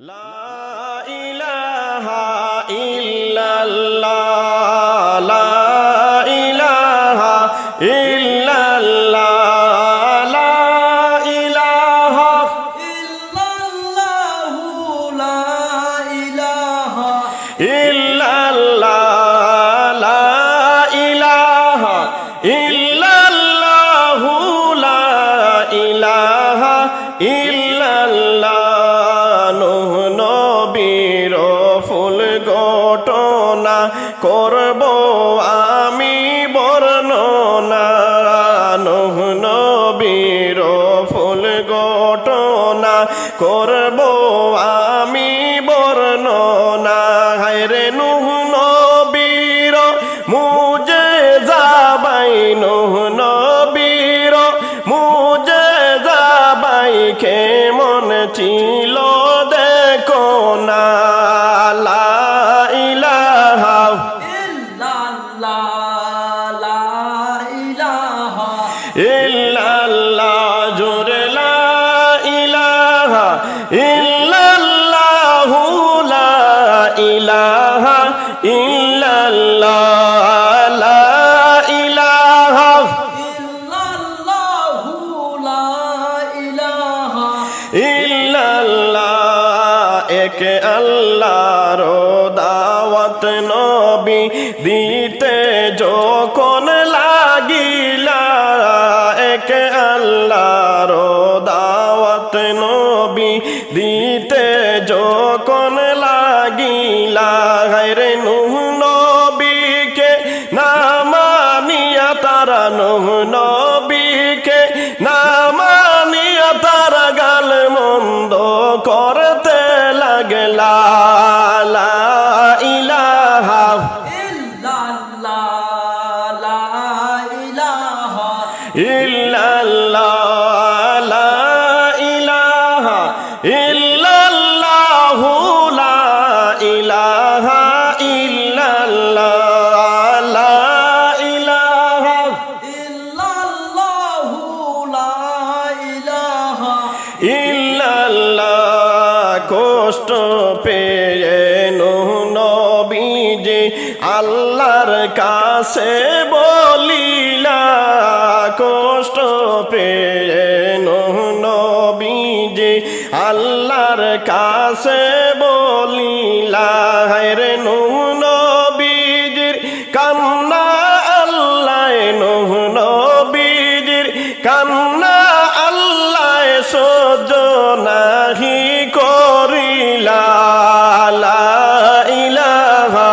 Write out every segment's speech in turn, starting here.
লা ইলাহা ইল্লাল্লাহ লা ইলাহা ইল্লাল্লাহ লা ইলাহা ইল্লাল্লাহু লা ইলাহা ইল্লাল্লাহ লা ইলাহা ইল্লাল্লাহু লা ইলাহা ইল্লাল্লাহ নূহ নবীর ফুল ঘটনা করব আমি বর্ণনা নূহ নবীর ফুল ঘটনা করব আমি বর্ণনা হায়রে নূহ নবীর মুজেজা বাই নূহ নবীর মুজেজা বাই কেমন ছিল দেখো না লা ইলাহা ইল্লাল্লাহ লা ইলাহা ইল্লাল্লাহ জোরে লা ইলাহা ইল্লাল্লাহু লা ইলাহা ইল্লাল্লাহ লা ইলাহা ইল্লাল্লাহু লা ইলাহা ইল্লাল্লাহ এক আল্লাহর দাওয়াত নবী দিতে যখন লাগিলা এক আল্লাহর দাওয়াত নবী দিতে যখন লাগিলা হায়রে নূহ নবীকে না মানিয়া তারা নূহ নবীকে না মানিয়া তারা গাল মন্দ করতে লাগলা লা ইলাহা ইল্লাল্লাহ লা ইলাহা ইল্লাল্লাহ লা ইলাহা ইল্লাল্লাহু লা ইলাহা ইল্লাল্লাহ লা ইলাহা ইল্লাল্লাহু লা ইলাহা ইল্লাল্লাহ কষ্ট পেয়ে নূহ নবীজি আল্লাহর কাছে বলিলা কষ্ট পেয়ে নূহ নবীজি আল্লাহর কাছে বলিলা হায়রে নূহ নবীজির কান্না আল্লাহ নূহ নবীজির কান্না আল্লাহ সহ্য নাহি করিলা লা ইলাহা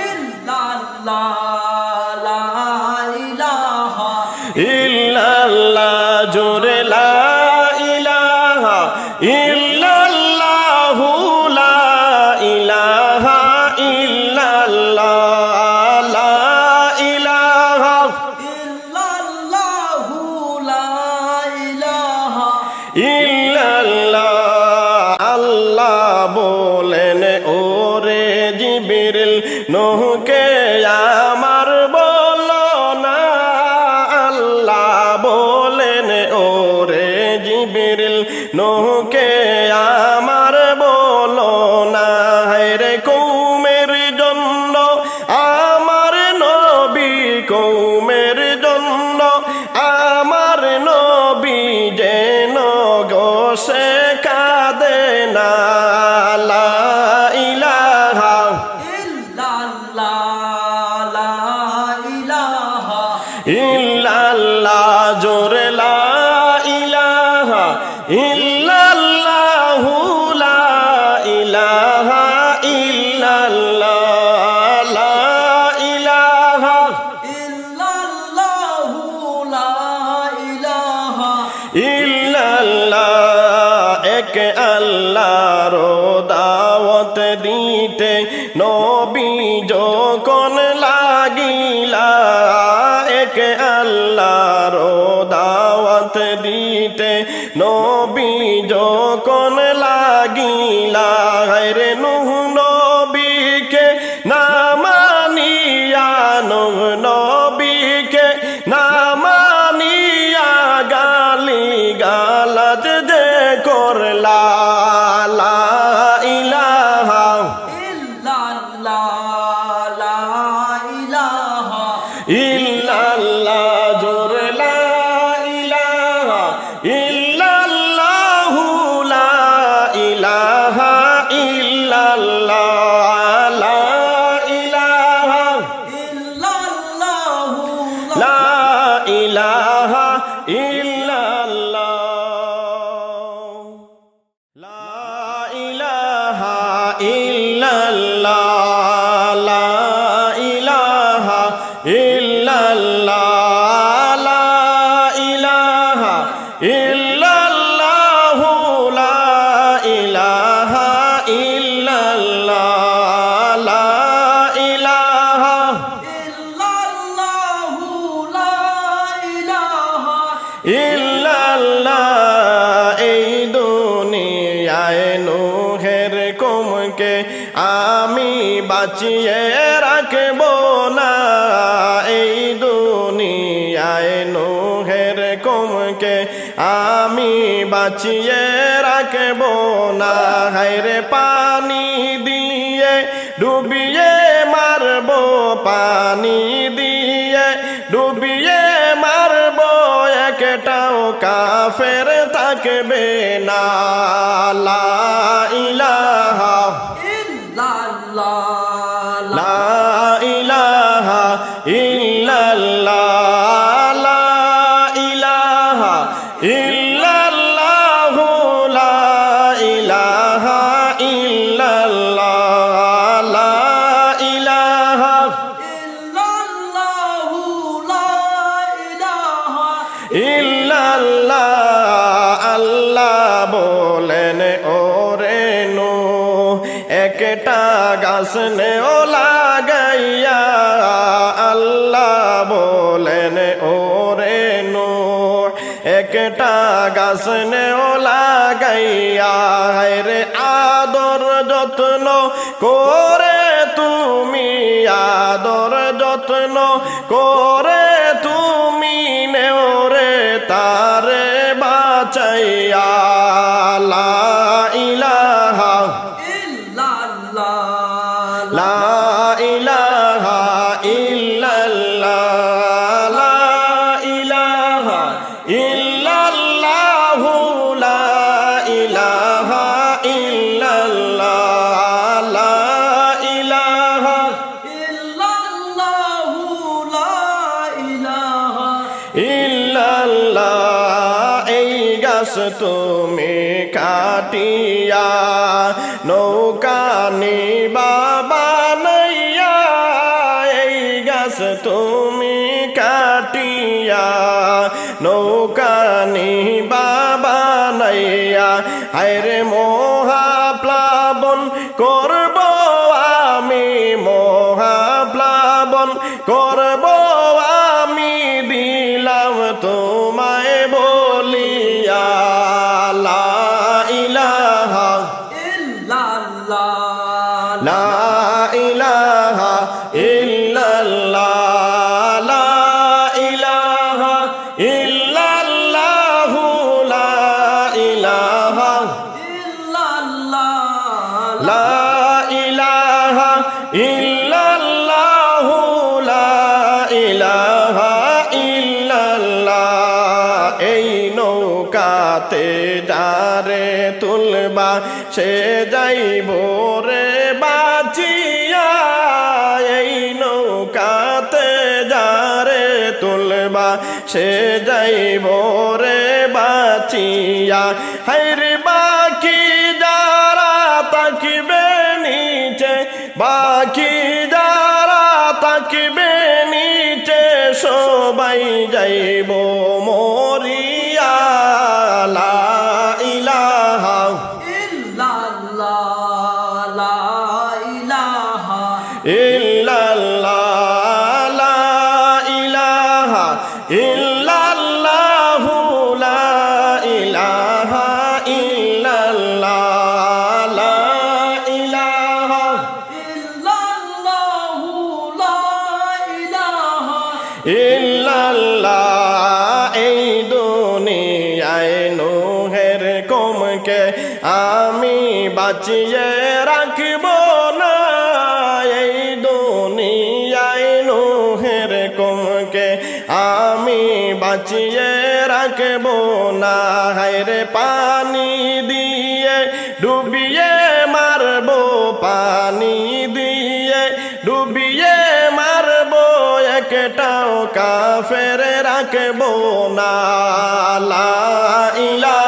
ইল্লাল্লাহ লা ইলাহা ইল্লাল্লাহ জোরে লা ইলাহা ইল্লাল্লাহু লা ইলাহা ইল্লাল্লাহ লা ইলাহা ইল্লাল্লাহু লা ইলাহা ইল্লাল্লাহ আল্লাহ বলেন ওরে জিবরিল নূহকে আমার বলো না আল্লাহ বলেন ওরে জিবরিল নূহকে আমার বলো না হায়রে কওমের জন্য আমার নবী কওমের জন্য আমার নবী যেন গোসে কাঁদে না লা ইলাহা ইল্লাল্লাহ লা ইলাহা ইল্লাল্লাহ জোরে লা ইলাহা ইল্লাল্লাহু লা ইলাহা ইল্লাল্লাহ লা ইলাহা ইল্লাল্লাহু লা ইলাহা ইল্লাল্লাহ এক আল্লাহর দাওয়াত দিতে নবী যখন লাগিলা এক আল্লাহর দাওয়াত দিতে নবী যখন লাগিলা হায়রে নূহ নবীকে না মানিয়া নূহ নবীকে না মানিয়া গালি গালাজ যে করলা লা নুহের কমকে আমি বাঁচিয়ে রাখবো না এই দুনিয়ায় নুহের কমকে আমি বাঁচিয়ে রাখবো না হায়রে পানি দিয়ে ডুবিয়ে মারবো পানি দিয়ে ডুবিয়ে মারবো একটাও কাফের থাকবে না লা ইলাহা ইল্লাল্লাহ লা ইলাহা ইল্লাল্লাহ লা ইলাহা ইল্লাল্লাহু লা ইলাহা ইল্লাল্লাহ লা ইলাহা ইল্লাল্লাহু লা ইলাহা ইল্লাল্লাহ আল্লাহ বলেন ওরে নো একটা গাছ নেও লাগাইয়া আল্লাহ বলেন ওরে নো একটা গাছ নেও লাগাইয়া রে আদর যত্ন করে তুমি আদর যত্ন করে তুমি নেও রে তারে বাঁচাইয়া লা ইলাহা ইল্লাল্লাহ লা ইলাহা ইল্লাল্লাহ লা ইলাহা ইল্লাল্লাহু লা ইলাহা ইল্লাল্লাহ লা ইলাহা ইল্লাল্লাহু লা ইলাহা ইল্লাল্লাহ এই গাছ তুমি কাটিয়া নৌকা নিবা বানাইয়া এই গাছ তুমি কাটিয়া নৌকা নিবা বানাইয়া হায়রে মহাপ্লাবন করব আমি মহাপ্লাবন করব আমি দিলাম তোমায় বলিয়া লা ইলাহা ইল্লাল্লাহ লা ইলাহা ইল্লাল্লাহ লা ইলাহা ইল্লাল্লাহু লা ইলাহা ইল্লাল্লাহ লা ইলাহা ইল্লাল্লাহু লা ইলাহা ইল্লাল্লাহ এই নৌকাতে যারে তুলবা সে যাইব রে বাঁচিয়া এই নৌকাতে যারে তুলবা সে যাইব রে বাঁচিয়া হায়রে বাকি যারা তাকিবে নিচে বাকি যারা তাকিবে নিচে সবাই যাইব মরিয়া লা ইলাহা ইল্লাল্লাহ লা ইলাহা ইল্লাল্লাহ লা ইলাহা ইল্লাল্লাহু লা ইলাহা ইল্লাল্লাহ লা ইলাহা ইল্লাল্লাহু লা ইলাহা ইল্লাল্লাহ এই দুনিয়ায় নুহের কমকে আমি বাঁচিয়ে রাখবো না এই দুনিয়ায় নুহের কমকে আমি বাঁচিয়ে রাখবো না হায়রে পানি দিয়ে ডুবিয়ে মারবো পানি দিয়ে ডুবিয়ে মারবো একটাও কাফের রাখবো না লা ইলাহা